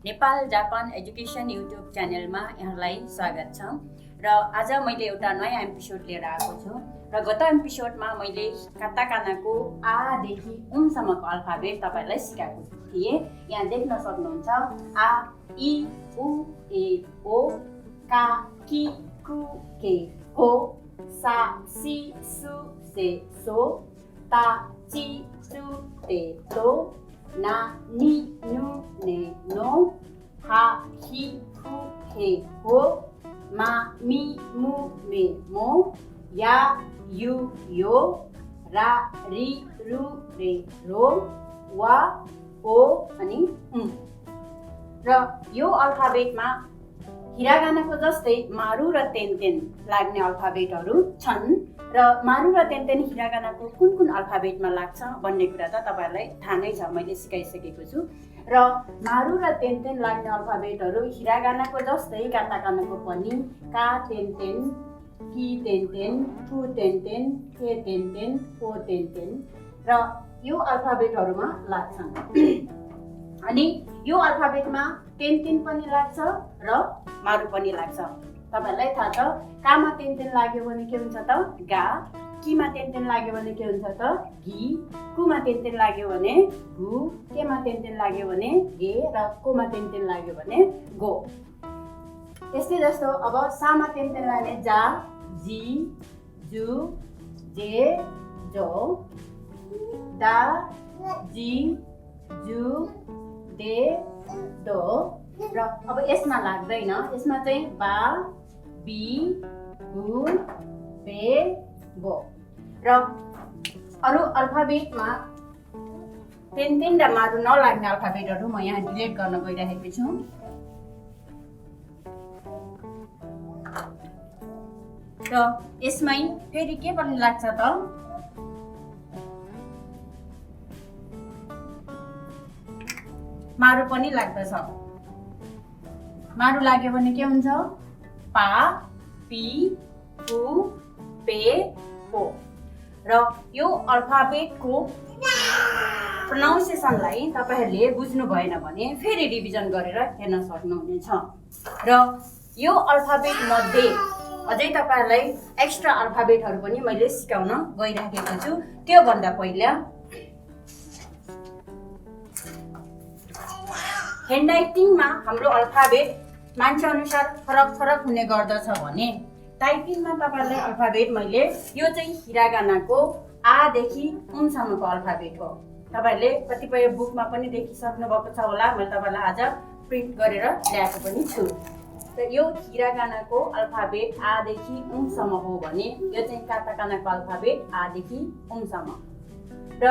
Nepal Japan education YouTube च्यानलमा यहाँलाई स्वागत छ। र आज मैले एउटा नयाँ एपिसोड लिएर आएको छु। र गत एपिसोडमा मैले काताकानाको आ देखि उमसम्मको अल्फाबेट तपाईलाई सिकाएको थिएँ। यहाँ देख्न सक्नुहुन्छ आ इ उ ए ओ का कि कु के हो सा सि सु से सो ता चि चु ते तो ना नि नु ने नो हा हि हु हे हो मा मी मु मे मो या यु यो रा रि रु रे रो वा ओ अनि उम। र यो अल्फाबेटमा हिरागानाको जस्तै मारु र तेन्तेन लाग्ने अल्फाबेटहरू छन्। र मारु र तेन्तेन हिरागानाको कुन कुन अल्फाबेटमा लाग्छ भन्ने कुरा त तपाईहरुलाई थाहा नै छ, मैले सिकाइसकेको छु। र मारु र तेन्तेन लाग्ने अल्फाबेटहरू हिरागानाको जस्तै काताकानाको पनि का तेन्तेन, कि तेन्तेन, फु तेन्तेन, के तेन्तेन, पो तेन्तेन र यो अल्फाबेटहरूमा लाग्छन्। अनि यो अल्फाबेटमा तेन्तेन पनि लाग्छ र मारु पनि लाग्छ। तपाईहरुलाई थाहा छ कामा तेन्तेन लाग्यो भने के हुन्छ त गा, किमा तेन्तेन लाग्यो भने के हुन्छ त घी, कुमा तेन्तेन लाग्यो भने घु, केमा तेन्तेन लाग्यो भने गे र कोमा तेन्तेन लाग्यो भने गो। त्यस्तै जस्तो अब सामा तेन्तेन लाग्ने जा, जी, जु, जे, जो, दा, जी, जु, दे, दो र अब यसमा लाग्दैन। यसमा चाहिँ बा, बी, बु, बे, बो। र अरु अल्फाबेटमा तेन्तेन र मारु नलाग्ने अल्फाबेटहरू म यहाँ डिलिट गर्न गइरहेको छु। र यसमै फेरि के पनि लाग्छ त मारु पनि लाग्दछ। मारु लाग्यो भने के हुन्छ पा, पी, पु, पे, पो। र यो अल्फाबेटको प्रोनाउन्सिएसनलाई तपाईहरुले बुझ्नु भएन भने फेरि रिभिजन गरेर हेर्न सक्नुहुनेछ। र यो अल्फाबेट मध्ये अझै तपाईहरुलाई एक्स्ट्रा अल्फाबेटहरू पनि मैले सिकाउन गइराखेको छु। त्यो भन्दा पहिला ह्यान्डराइटिङमा हाम्रो अल्फाबेट मान्छे अनुसार फरक फरक हुने गर्दछ भने टाइपिङमा तपाईहरुलाई अल्फाबेट मैले यो चाहिँ हिरागानाको आ देखि उमसम्मको अल्फाबेट हो। तपाईहरुले कतिपय बुकमा पनि देखिसक्नु भएको छ होला, मैले तपाईहरुलाई आज प्रिन्ट गरेर ल्याएको पनि छु। र यो हिरागानाको अल्फाबेट आ देखि उमसम्म हो भने यो चाहिँ काताकानाको अल्फाबेट आ देखि उमसम्म। र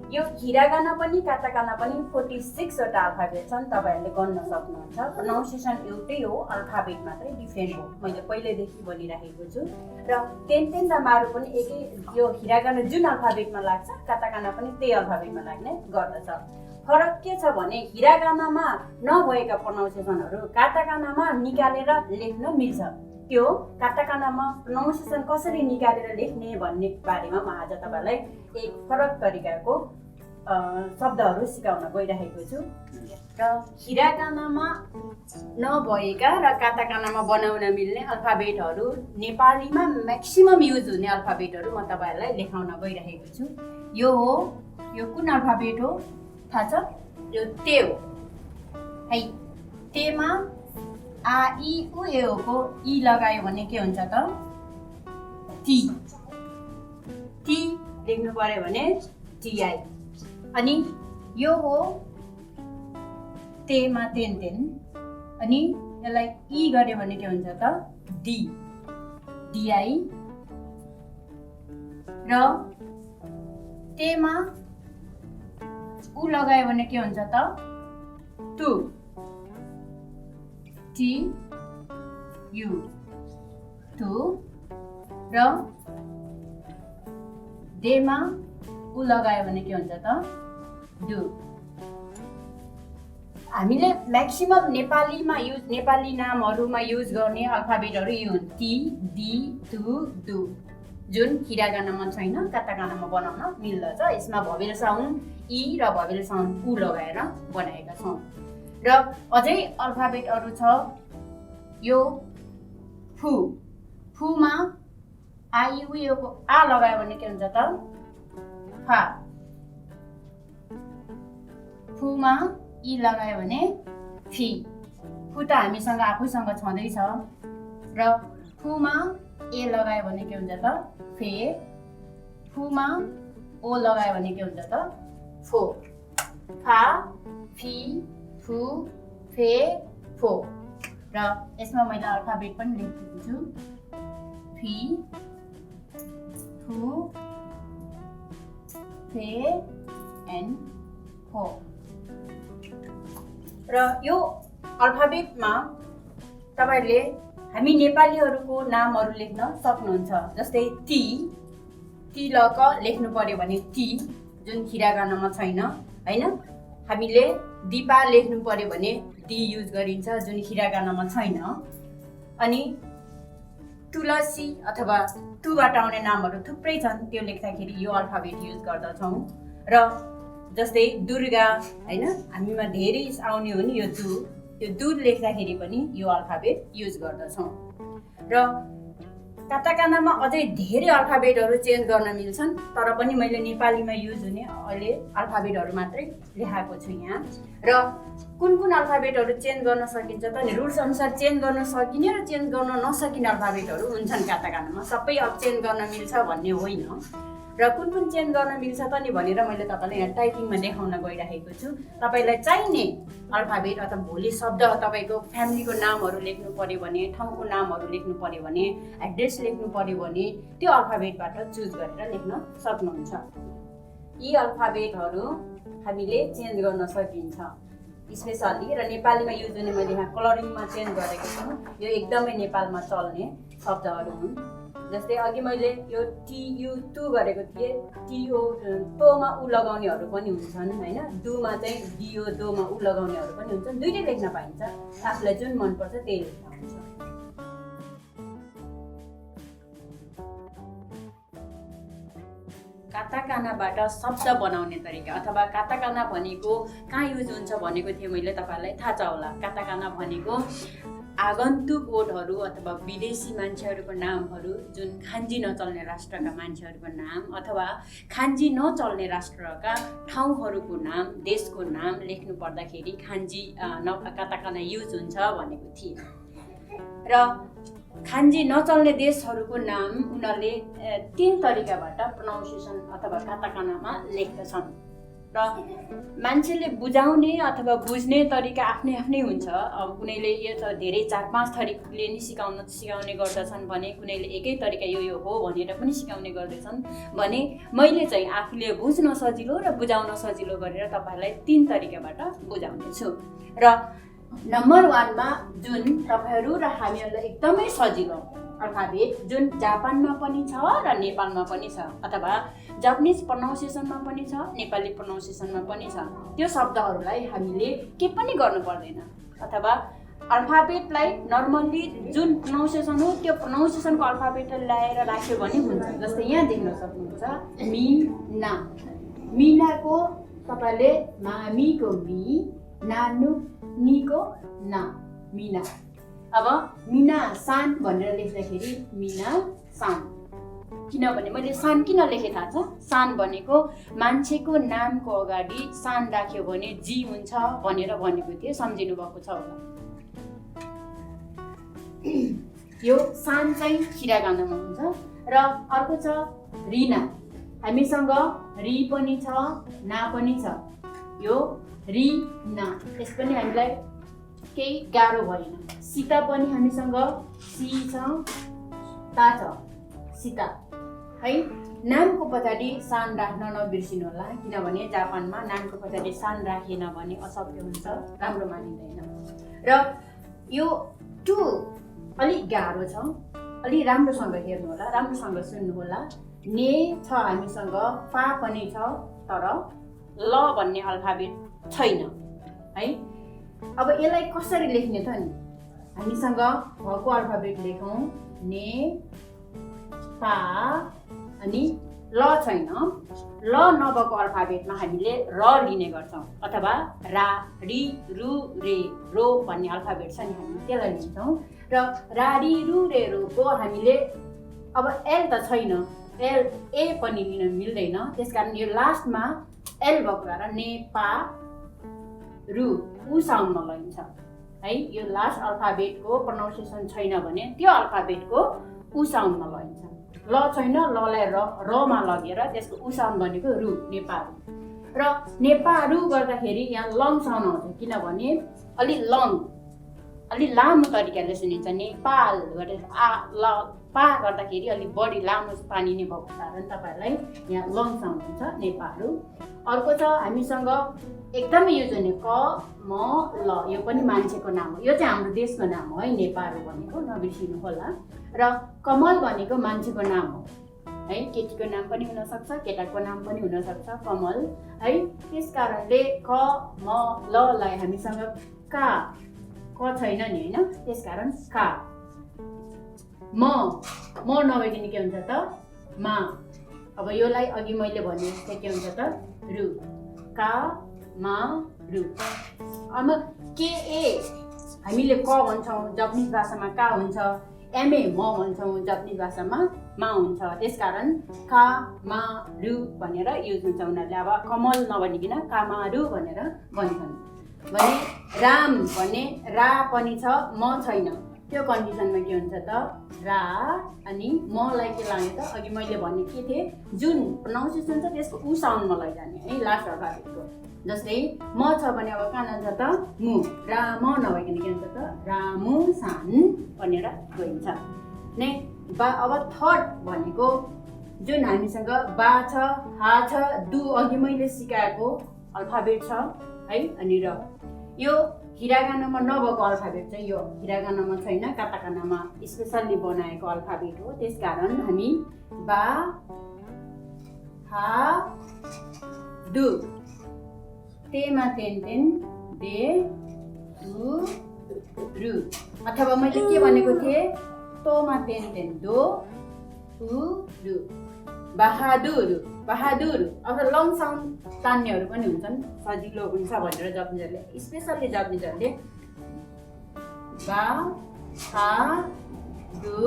यो हिरागाना पनि काताकाना पनि 46 वटा अल्फाबेट छन्। तपाईहरुले गन्न सक्नुहुन्छ। प्रोनाउन्सिएसन एउटै हो, अल्फाबेट मात्रै डिफरेन्ट हो। मैले पहिलेदेखि भनिराखेको छु। र तेन्तेन र मारु पनि एकै, यो हिरागाना जुन अल्फाबेटमा लाग्छ काताकाना पनि त्यही अल्फाबेटमा लाग्ने गर्दछ। फरक के छ भने हिरागानामा नभएका प्रोनाउन्सिएसनहरू काताकानामा निकालेर लेख्न मिल्छ। त्यो काताकानामा प्रोनाउन्सिएसन कसरी निकालेर लेख्ने भन्ने बारेमा म आज तपाईहरुलाई एक फरक तरिकाको शब्दहरू सिकाउन गइरहेको छु। र हिरागानामा नभएका र काताकानामा बनाउन मिल्ने अल्फाबेटहरू, नेपालीमा म्याक्सिमम युज हुने अल्फाबेटहरू म तपाईहरुलाई लेखाउन गइरहेको छु। यो हो, यो कुन अल्फाबेट हो थाहा छ? यो ते हो है। तेमा आ इ उ ए ओ को इ लगायो भने के हुन्छ त टी। टी लेख्नु पर्यो भने टीआई। अनि यो हो तेमा तेन्तेन, अनि यसलाई इ गर्यो भने के हुन्छ त डी, डीआई। र तेमा उ लगायो भने के हुन्छ त टु, टी यु, टु। र देमा उ लगायो भने के हुन्छ त डु। हामीले म्याक्सिमम नेपाली नामहरुमा युज गर्ने अल्फाबेटहरू यो हुन् टी, डी, टु, डु, जुन हिरागानामा छैन, काताकानामा बनाउन मिल्दछ। यसमा भवेल साउन्ड इ र भवेल साउन्ड उ लगाएर बनाएका छौं। र अझै अल्फाबेटहरू छ यो फु, फुमा आइउको आ लगायो भने के हुन्छ त फा, फुमा इ लगायो भने फी, फु त हामीसँग आफैसँग छँदैछ र फुमा ए लगायो भने के हुन्छ त फे, फुमा ओ लगायो भने के हुन्छ त फो, फा, फी, फु, फे, फो। र यसमा मैले अल्फाबेट पनि लेखेको छु फी, फु, फे एन्ड फो। र यो अल्फाबेटमा तपाईहरुले हामी नेपालीहरूको नामहरू लेख्न सक्नुहुन्छ। जस्तै ती, ती ल क लेख्नु पर्यो भने ती जुन हिरागानामा छैन हैन। हामीले दिपा लेख्नु पर्यो भने दी युज गरिन्छ जुन हिरागानामा छैन। अनि तुलसी अथवा तुबाट आउने नामहरू थुप्रै छन्, त्यो लेख्दाखेरि यो अल्फाबेट युज गर्दछौँ। र जस्तै दुर्गा हैन, हामीमा धेरै आउने हो नि यो दु, त्यो दु लेख्दाखेरि पनि यो अल्फाबेट युज गर्दछौँ। र काताकानामा अझै धेरै अल्फाबेटहरू चेन्ज गर्न मिल्छन्, तर पनि मैले नेपालीमा युज हुने अहिले अल्फाबेटहरू मात्रै लेखाएको छु यहाँ। र कुन कुन अल्फाबेटहरू चेन्ज गर्न सकिन्छ त नि, रुल्स अनुसार चेन्ज गर्न सकिने र चेन्ज गर्न नसकिने अल्फाबेटहरू हुन्छन् काताकानामा। सबै अब चेन्ज गर्न मिल्छ भन्ने होइन। र कुन कुन चेन्ज गर्न मिल्छ त नि भनेर मैले तपाईँलाई यहाँ टाइपिङमा देखाउन गइरहेको छु। तपाईँलाई चाहिने अल्फाबेट अथवा भोलि शब्द तपाईँको फ्यामिलीको नामहरू लेख्नु पर्यो भने, ठाउँको नामहरू लेख्नु पर्यो भने, एड्रेस लेख्नु पर्यो भने त्यो अल्फाबेटबाट चुज गरेर लेख्न सक्नुहुन्छ। यी अल्फाबेटहरू हामीले चेन्ज गर्न सकिन्छ स्पेसल्ली। र नेपालीमा युज हुने मैले यहाँ कलरिङमा चेन्ज गरेको छु। यो एकदमै नेपालमा चल्ने शब्दहरू हुन्। जस्तै अघि मैले यो टियु टु गरेको थिएँ, टिओ तोमा उ लगाउनेहरू पनि हुन्छन् हैन। दुमा चाहिँ डिओ दोमा उ लगाउनेहरू पनि हुन्छन्। दुईटै लेख्न पाइन्छ, आफूलाई जुन मनपर्छ त्यही लेख्न हुन्छ। काताकानाबाट शब्द बनाउने तरिका अथवा काताकाना भनेको कहाँ युज हुन्छ भनेको थिएँ मैले, तपाईँलाई थाहा छ होला। काताकाना भनेको आगन्तुक वर्डहरू अथवा विदेशी मान्छेहरूको नामहरू, जुन खान्जी नचल्ने राष्ट्रका मान्छेहरूको नाम अथवा खान्जी नचल्ने राष्ट्रका ठाउँहरूको नाम, देशको नाम लेख्नु पर्दाखेरि खान्जी काताकाना युज हुन्छ भनेको थिएँ। र खान्जी नचल्ने देशहरूको नाम उनीहरूले 3 तरिकाबाट प्रोनाउन्सिएसन अथवा काताकानामा लेख्दछन्। र मान्छेले बुझाउने अथवा बुझ्ने तरिका आफ्नै आफ्नै हुन्छ। अब कुनैले यो त धेरै 4-5 तरिकाले नि सिकाउने गर्दछन् भने कुनैले एकै तरिका यो हो भनेर पनि सिकाउने गर्दछन् भने मैले चाहिँ आफूले बुझ्न सजिलो र बुझाउन सजिलो गरेर तपाईँलाई 3 तरिकाबाट बुझाउने छु। र नम्बर 1 मा जुन तपाईँहरू र हामीहरूलाई एकदमै सजिलो अल्फाबेट जुन जापानमा पनि छ र नेपालमा पनि छ अथवा जापानिज प्रोनाउन्सिएसनमा पनि छ, नेपाली प्रोनाउन्सिएसनमा पनि छ, त्यो शब्दहरूलाई हामीले के पनि गर्नु पर्दैन। अथवा अल्फाबेटलाई नर्मल्ली जुन प्रोनाउन्सिएसन हो त्यो प्रोनाउन्सिएसनको अल्फाबेटलाई ल्याएर राख्यो भने हुन्छ। जस्तै यहाँ देख्न सक्नुहुन्छ मिना, मिनाको तपाईँले मामीको मी, नानु नीको ना, मिना। अब मिना सान भनेर लेख्दाखेरि मिना सान, किनभने मैले सान किन लेखेँ थाहा छ? सान भनेको मान्छेको नामको अगाडि सान राख्यो भने जी हुन्छ भनेर भनेको थिएँ, सम्झिनु भएको छ होला। यो सान चाहिँ हिरागानामा हुन्छ। र अर्को छ रिना, हामीसँग री पनि छ, ना पनि छ। यो री ना, यस पनि हामीलाई केही गाह्रो भएन। सीता पनि हामीसँग सी छ, ता छ, सीता है। नामको पछाडि सान राख्न नबिर्सिनु होला, किनभने जापानमा नामको पछाडि सान राखेन भने असभ्य हुन्छ, राम्रो मानिँदैन। र यो टु अलिक गाह्रो छ, अलि राम्रोसँग हेर्नु होला, राम्रोसँग सुन्नु होला। ने छ हामीसँग, फा पनि छ, तर ल भन्ने अल्फाबेट छैन है। अब यसलाई कसरी लेख्ने त नि? हामीसँग भएको अल्फाबेट लेखौँ, ने, फा अनि ल छैन, ल नभएको अल्फाबेटमा हामीले र लिने गर्छौँ अथवा रा, रि, रु, रे, रो भन्ने अल्फाबेट छ नि हामी त्यसलाई लिन्छौँ। र रा, रि, रु, रे, रोको हामीले अब एल त छैन, एल ए पनि लिन मिल्दैन, त्यसकारण यो लास्टमा एल भएको कारण नेपा रु उ साउन्डमा लैन्छ है। यो लास्ट अल्फाबेटको प्रोनाउन्सिएसन छैन भने त्यो अल्फाबेटको उ साउन्डमा लैन्छ। ल छैन, ललाई रमा लगेर त्यसको उ साउन्ड भनेको रु, नेपारु। र नेपारु गर्दाखेरि यहाँ लङ साउन्ड आउँछ, किनभने अलि लामो तरिकाले सुनिन्छ। नेपाल गरेर ल पा गर्दाखेरि अलिक बढी लामो पानिने भएको कारण तपाईँहरूलाई यहाँ लङ साउन्ड हुन्छ नेपारु। अर्को छ हामीसँग एकदमै युज हुने क, म, ल, यो पनि मान्छेको नाम हो, यो चाहिँ हाम्रो देशको नाम हो है, नेपारु भनेको नबिर्सिनु होला। र कमल भनेको मान्छेको नाम हो है, केटीको नाम पनि हुनसक्छ, केटाको नाम पनि हुनसक्छ कमल है। त्यस कारणले क, म, ल लाई हामीसँग का क छैन नि होइन, त्यसकारण का। म नभइकन के हुन्छ त मा। अब योलाई अघि मैले भने के हुन्छ त रु, का, मा, रु। अब के ए हामीले क भन्छौँ, जापानिज भाषामा का हुन्छ, एमए म भन्छौँ, जापानिज भाषामा मा हुन्छ, त्यसकारण का, मा, रु भनेर युज हुन्छ उनीहरूले। अब कमल नभनिकन कामारु भनेर भन्छन्। भने राम भन्ने रा पनि छ, म छैन, त्यो कन्डिसनमा के हुन्छ त रा अनि मलाई के लाग्यो त अघि मैले भने के थिएँ, जुन प्रोनाउन्सिएसन छ त्यसको उ साउन्डमा लैजाने है लास्ट अल्फाबेटको। जस्तै म छ भने अब कहाँ जान्छ त मु, रा म नभइकन के हुन्छ त रामु सान भनेर गइन्छ नै। अब थर्ड भनेको जुन हामीसँग बा छ, हा छ, दु अघि मैले सिकाएको अल्फाबेट छ है। अनि र यो हिरागानामा नभएको अल्फाबेट चाहिँ यो हिरागानामा छैन, काटाकानामा स्पेसल्ली बनाएको अल्फाबेट हो। त्यसकारण हामी बा, हा, दु, तेमा तेन दे, दु, रु, अथवा मैले के भनेको थिएँ तोमा तेन दो, उ, रु, बहादुर। अब लङ साउन्ड तान्नेहरू पनि हुन्छन्, सजिलो हुन्छ भनेर जापानिजहरूले स्पेसल्ली जापानिजहरूले बा, हा, दु,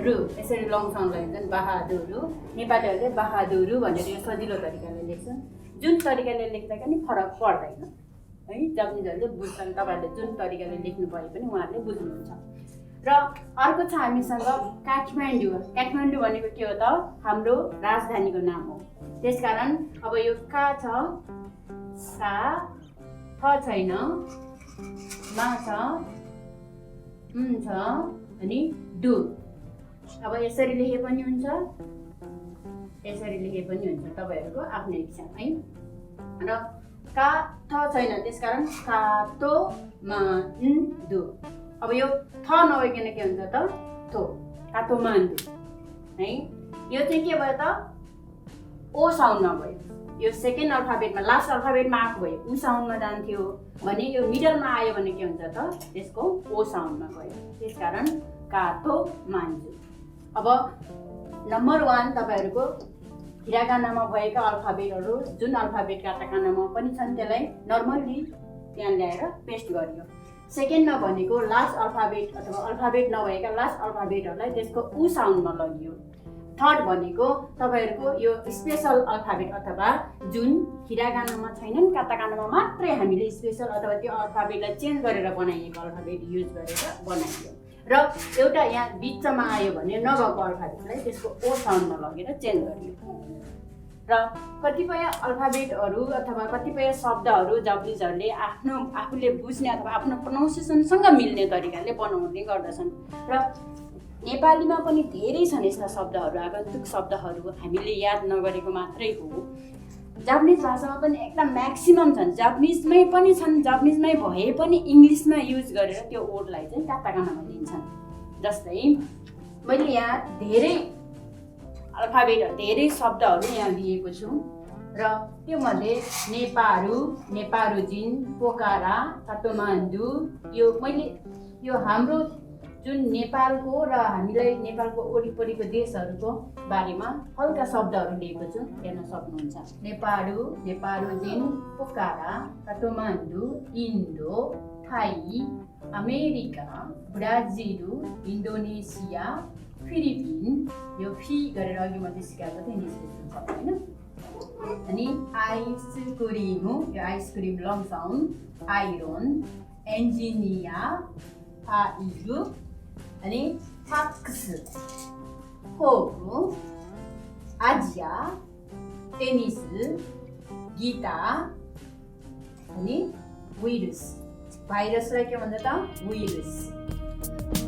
रु यसरी लङ साउन्ड लगाइन्छन् बहादुर। नेपालीहरूले बहादुर भनेर यो सजिलो तरिकाले लेख्छन्, जुन तरिकाले लेख्दा पनि फरक पर्दैन है, जापानिजहरूले बुझ्छन्। तपाईँहरूले जुन तरिकाले लेख्नु भए पनि उहाँहरूले बुझ्नुहुन्छ। र अर्को छ हामीसँग काठमाडौँ भनेको के हो त हाम्रो राजधानीको नाम हो। त्यसकारण अब यो का छ, सा, थ छैन, मा छ, छ अनि डु। अब यसरी लेखे पनि हुन्छ, यसरी लेखे पनि हुन्छ, तपाईँहरूको आफ्नो इच्छा है। र का थ छैन, त्यसकारण कातो मा दु। अब यो थ नभइकन के हुन्छ त थो, काठमाडौँ है। यो चाहिँ के भयो त ओ साउन्डमा भयो, यो सेकेन्ड अल्फाबेटमा लास्ट अल्फाबेटमा आएको भयो उ साउन्डमा जान्थ्यो भने यो मिडलमा आयो भने के हुन्छ त त्यसको ओ साउन्डमा गयो, त्यसकारण काठमाडौँ। अब नम्बर 1 तपाईँहरूको हिरागानामा भएका अल्फाबेटहरू जुन अल्फाबेट काटाकानामा पनि छन् त्यसलाई नर्मल्ली त्यहाँ ल्याएर पेस्ट गरियो। सेकेन्डमा भनेको लास्ट अल्फाबेट अथवा अल्फाबेट नभएका लास्ट अल्फाबेटहरूलाई त्यसको उ साउन्डमा लगियो। थर्ड भनेको तपाईँहरूको यो स्पेसल अल्फाबेट अथवा जुन हिरागानामा छैनन् काटाकानामा मात्रै हामीले स्पेसल अथवा त्यो अल्फाबेटलाई चेन्ज गरेर बनाइएको अल्फाबेट युज गरेर बनाइयो। र एउटा यहाँ बिचमा आयो भने नभएको अल्फाबेटलाई त्यसको ओ साउन्डमा लगेर चेन्ज गरियो। र कतिपय अल्फाबेटहरू अथवा कतिपय शब्दहरू जापानिजहरूले आफूले बुझ्ने अथवा आफ्नो प्रोनाउन्सिएसनसँग मिल्ने तरिकाले बनाउने गर्दछन्। र नेपालीमा पनि धेरै छन् यस्ता शब्दहरू, आगन्तुक शब्दहरू हामीले याद नगरेको मात्रै हो। जापानिज भाषामा पनि एकदम म्याक्सिमम छन्, जापानिजमै पनि छन्, जापानिजमै भए पनि इङ्ग्लिसमा युज गरेर त्यो वर्डलाई चाहिँ काटाकानामा दिन्छन्। जस्तै मैले यहाँ धेरै अल्फाबेटहरू धेरै शब्दहरू यहाँ लिएको छु र त्यो मध्ये नेपारु, नेपारुजिन, पोकारा, काठमाडौँ, यो मैले यो हाम्रो जुन नेपालको र हामीलाई नेपालको वरिपरिको देशहरूको बारेमा हल्का शब्दहरू लिएको छु, हेर्न सक्नुहुन्छ। नेपाल, नेपालोजिन, Pokhara, Kathmandu, Indo, Thai, America, Brazil, Indonesia, Philippine, यो फी गरेर अघि मैले सिकाएको थिएँ निस्किन्छ होइन। अनि आइसक्रिम, यो आइसक्रिम लङ साउन्ड, आइरन, एन्जिनिया, आइरु, अनि फाक्स, फोक, आजिया, टेनिस, गिटार, अनि भाइरसलाई के भन्छ त? भाइरस।